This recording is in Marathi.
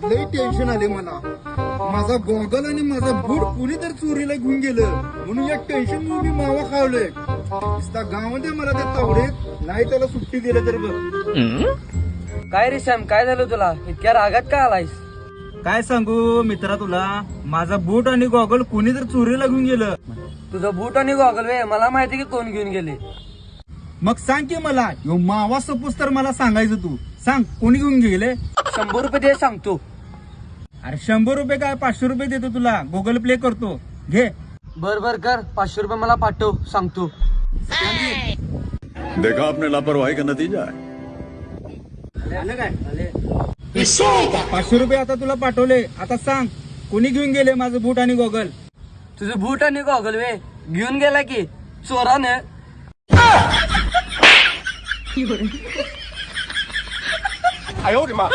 लई टेन्शन आले मला. माझा गॉगल आणि माझा बूट कुणी तर चोरीला घेऊन गेलं म्हणून या टेन्शन मी मावा खावलोय. गावामध्ये मला ते तावडेत नाही त्याला सुट्टी दिलं तर बघ. काय रे श्याम, काय झालं तुला? इतक्या रागात का आलायस? काय सांगू मित्रा तुला, माझा बूट आणि गॉगल कुणी तर चोरीला घेऊन गेलं. तुझं बूट आणि गॉगल वे मला माहिती की कोण घेऊन गेले. मग सांग की मला, यो मावा सपोज तर मला सांगायचं, तू सांग कोणी घेऊन गेले. 100 रुपये दे सांगतो. अरे 100 रुपये काय 500 रुपये देतो तुला, गुगल प्ले करतो, घे. बर कर, 500 रुपये मला पाठव, सांगतो. देखा आपने लापरवाही का नतीजा है. आलं काय? 500 रुपये आता तुला पाठवले. आता सांग कोणी घेऊन गेले माझं बूट आणि गॉगल. तुझं बूट आणि गॉगल वे घेऊन गेला की चोराने.哎呦我的妈！